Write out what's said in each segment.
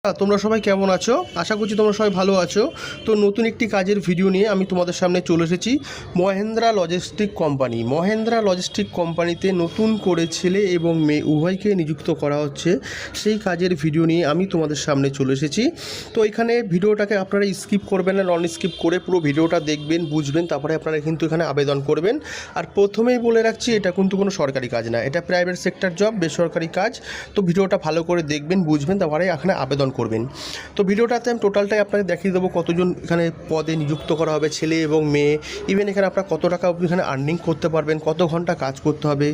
তোমরা সবাই কেমন আছো? আশা করছি তোমরা সবাই ভালো আছো। তো নতুন একটি কাজের ভিডিও নিয়ে আমি তোমাদের সামনে চলে এসেছি। Mahindra logistic company. Mahindra logistic কোম্পানিতে নতুন করে ছেলে এবং মেয়ে উভয়কে নিযুক্ত করা হচ্ছে, সেই কাজের ভিডিও নিয়ে আমি তোমাদের সামনে চলে এসেছি। তো এখানে ভিডিওটাকে আপনারা স্কিপ করবেন না, নন স্কিপ করে পুরো ভিডিওটা দেখবেন, বুঝবেন, তারপরে আপনারা কিন্তু এখানে আবেদন করবেন। আর প্রথমেই বলে রাখছি, এটা কিন্তু কোনো সরকারি কাজ না, এটা প্রাইভেট সেক্টর জব, বেসরকারি কাজ। তো ভিডিওটা ভালো করে দেখবেন, বুঝবেন, তারপরে এখানে আবেদন করবেন। তো ভিডিওটাতে আমি টোটালটাই আপনাকে দেখিয়ে দেবো কতজন এখানে পদে নিযুক্ত করা হবে, ছেলে এবং মেয়ে। ইভেন এখানে আপনারা কত টাকা এখানে আর্নিং করতে পারবেন, কত ঘন্টা কাজ করতে হবে,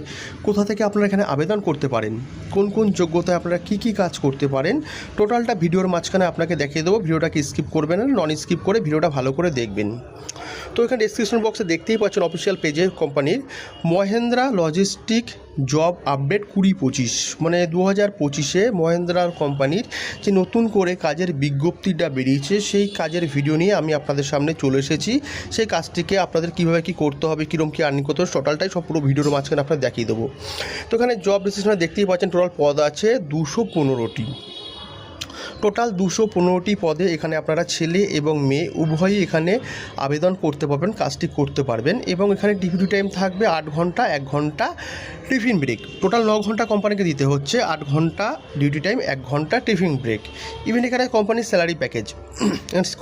কোথা থেকে আপনারা এখানে আবেদন করতে পারেন, কোন কোন যোগ্যতায় আপনারা কী কী কাজ করতে পারেন, টোটালটা ভিডিওর মাঝখানে আপনাকে দেখিয়ে দেবো। ভিডিওটাকে স্কিপ করবেন না, নন স্কিপ করে ভিডিওটা ভালো করে দেখবেন। তো এখানে ডেসক্রিপশন বক্সে দেখতেই পাচ্ছেন অফিসিয়াল পেজে কোম্পানির মহেন্দ্রা লজিস্টিক জব আপডেট 2025, মানে 2025-এ মহেন্দ্রার কোম্পানির যে নতুন করে কাজের বিজ্ঞপ্তিটা বেরিয়েছে, সেই কাজের ভিডিও নিয়ে আমি আপনাদের সামনে চলে এসেছি। সেই কাজটিকে আপনাদের কীভাবে কী করতে হবে, কীরকম কী আর্নিং করতে হবে, টোটালটাই সব পুরো ভিডিওর মাঝখানে আপনাদের দেখিয়ে দেবো। তো এখানে জব ডিসক্রিপশনে দেখতেই পাচ্ছেন টোটাল পদ আছে 215টি। টোটাল 215টি পদে এখানে আপনারা ছেলে এবং মেয়ে উভয়ই এখানে আবেদন করতে পারবেন, কাজটি করতে পারবেন। এবং এখানে ডিউটি টাইম থাকবে 8 ঘন্টা, 1 ঘন্টা টিফিন ব্রেক। টোটাল 9 ঘন্টা কোম্পানিকে দিতে হচ্ছে, 8 ঘন্টা ডিউটি টাইম, 1 ঘন্টা টিফিন ব্রেক। ইভেন এখানে কোম্পানির স্যালারি প্যাকেজ,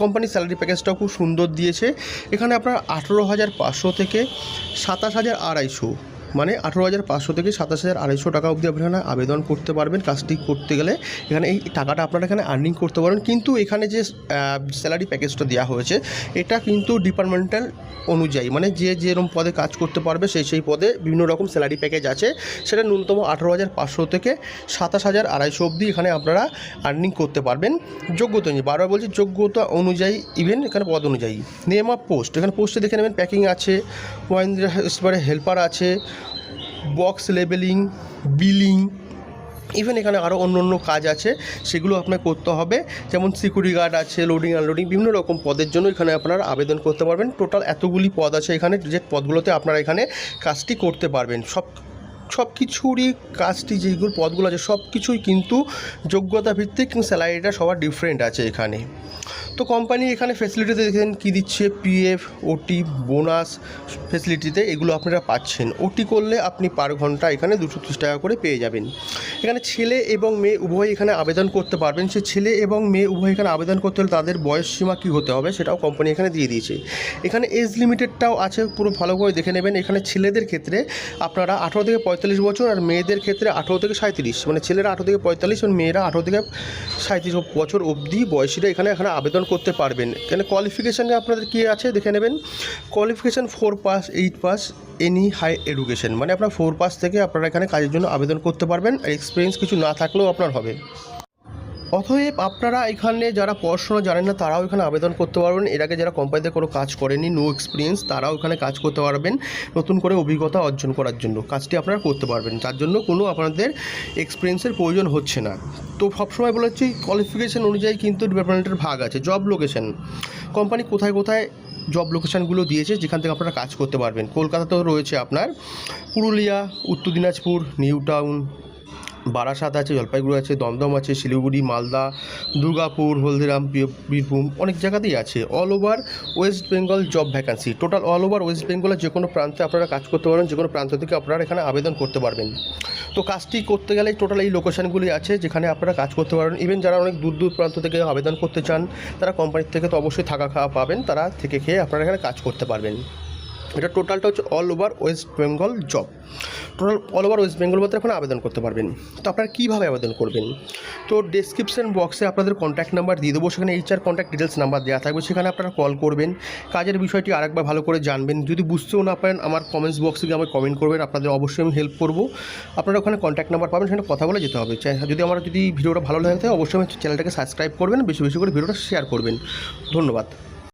কোম্পানির স্যালারি প্যাকেজটাও খুব সুন্দর দিয়েছে। এখানে আপনার 18,500 থেকে 27,250, মানে 18,500 থেকে 27,250 টাকা অবধি আপনারা আবেদন করতে পারবেন কাজটি করতে গেলে। এখানে এই টাকাটা আপনারা এখানে আর্নিং করতে পারেন। কিন্তু এখানে যে স্যালারি প্যাকেজটা দেওয়া হয়েছে, এটা কিন্তু ডিপার্টমেন্টাল অনুযায়ী, মানে যে যেরকম পদে কাজ করতে পারবে সেই পদে বিভিন্ন রকম স্যালারি প্যাকেজ আছে। সেটা ন্যূনতম 18,500 থেকে 27,250 অবধি এখানে আপনারা আর্নিং করতে পারবেন যোগ্যতা অনুযায়ী। বারবার বলছি, যোগ্যতা অনুযায়ী, ইভেন এখানে পদ অনুযায়ী। নেম অফ পোস্ট, এখানে পোস্টে দেখে নেবেন প্যাকিং আছে, মহেন্দ্রা হেল্পার আছে, বক্স লেবেলিং, বিলিং, ইভেন এখানে আরও অন্য অন্য কাজ আছে, সেগুলো আপনাকে করতে হবে। যেমন সিকিউরিটি গার্ড আছে, লোডিং আনলোডিং, বিভিন্ন রকম পদের জন্য এখানে আপনারা আবেদন করতে পারবেন। টোটাল এতগুলি পদ আছে এখানে, যে পদগুলোতে আপনারা এখানে কাজটি করতে পারবেন। সব কিছুরই কাজটি, যেগুলো পদগুলো আছে সব কিছুই কিন্তু যোগ্যতা ভিত্তিক, কিন্তু স্যালারিটা সবার ডিফারেন্ট আছে এখানে। তো কোম্পানি এখানে ফেসিলিটিতে দেখেন কী দিচ্ছে, পিএফ, ওটি, বোনাস ফেসিলিটিতে এগুলো আপনারা পাচ্ছেন। ওটি করলে আপনি পার ঘন্টা এখানে 230 টাকা করে পেয়ে যাবেন। এখানে ছেলে এবং মেয়ে উভয় এখানে আবেদন করতে পারবেন। সে ছেলে এবং মেয়ে উভয় এখানে আবেদন করতে হলে তাদের বয়স সীমা কী হতে হবে সেটাও কোম্পানি এখানে দিয়ে দিয়েছে। এখানে এজ লিমিটেডটাও আছে, পুরো ভালো করে দেখে নেবেন। এখানে ছেলেদের ক্ষেত্রে আপনারা 18 থেকে 45 বছর, আর মেয়েদের ক্ষেত্রে 18 থেকে 37, মানে ছেলেরা 18 থেকে 45 এবং মেয়েরা 18 থেকে 37 বছর অবধি বয়সীরা এখানে আবেদন করতে পারবেন। এখানে কোয়ালিফিকেশানে আপনাদের কী আছে দেখে নেবেন। Qualification 4 pass, 8 pass, any high education, মানে আপনার 4 পাস থেকে আপনারা এখানে কাজের জন্য আবেদন করতে পারবেন। আর এক্সপিরিয়েন্স কিছু না থাকলেও আপনার হবে। অতএব আপনারা এখানে যারা পড়াশোনা জানেন না তারাও এখানে আবেদন করতে পারবেন। এর আগে যারা কোম্পানিতে কোনো কাজ করেনি, নো এক্সপিরিয়েন্স, তারাও এখানে কাজ করতে পারবেন। নতুন করে অভিজ্ঞতা অর্জন করার জন্য কাজটি আপনারা করতে পারবেন, যার জন্য কোনো আপনাদের এক্সপিরিয়েন্সের প্রয়োজন হচ্ছে না। তো সবসময় বলেছি, কোয়ালিফিকেশান অনুযায়ী কিন্তু ডিপার্টমেন্টের ভাগ আছে। জব লোকেশন, কোম্পানি কোথায় কোথায় জব লোকেশানগুলো দিয়েছে যেখান থেকে আপনারা কাজ করতে পারবেন। কলকাতাতেও রয়েছে আপনার, পুরুলিয়া, উত্তর দিনাজপুর, নিউ টাউন, বারাসাত আছে, জলপাইগুড়ি আছে, দমদম আছে, শিলিগুড়ি, মালদা, দুর্গাপুর, হলদিরাম, বীরভূম, অনেক জায়গাতেই আছে। All over West Bengal job vacancy, total all over West বেঙ্গলের যে কোনো প্রান্তে আপনারা কাজ করতে পারবেন, যে কোনো প্রান্ত থেকে আপনারা এখানে আবেদন করতে পারবেন। তো কাজটি করতে গেলে টোটাল এই লোকেশানগুলি আছে যেখানে আপনারা কাজ করতে পারবেন। ইভেন যারা অনেক দূর দূর প্রান্ত থেকে আবেদন করতে চান, তারা কোম্পানির থেকে তো অবশ্যই থাকা খাওয়া পাবেন, তারা থেকে খেয়ে আপনারা এখানে কাজ করতে পারবেন। এটা টোটালটা হচ্ছে all over West Bengal job. Total all over West Bengal মধ্যে এখন আবেদন করতে পারবেন। তো আপনারা কীভাবে আবেদন করবেন? তো ডেসক্রিপশন বক্সে আপনাদের কন্ট্যাক্ট নাম্বার দিয়ে দেবো, সেখানে HR কন্ট্যাক্ট ডিটেলস নাম্বার দেওয়া থাকবে, সেখানে আপনারা কল করবেন। কাজের বিষয়টি আরেকবার ভালো করে জানবেন। যদি বুঝতেও না পারেন, আমার কমেন্টস বক্সে গিয়ে আমাকে কমেন্ট করবেন, আপনাদের অবশ্যই আমি হেল্প করব। আপনারা ওখানে কন্ট্যাক্ট নাম্বার পাবেন, সেখানে কথা বলে যেতে হবে। যদি ভিডিওটা ভালো লাগে থাকে অবশ্যই আমার চ্যানেলটাকে সাবস্ক্রাইব করবেন, বেশি বেশি করে ভিডিওটা শেয়ার করবেন। ধন্যবাদ।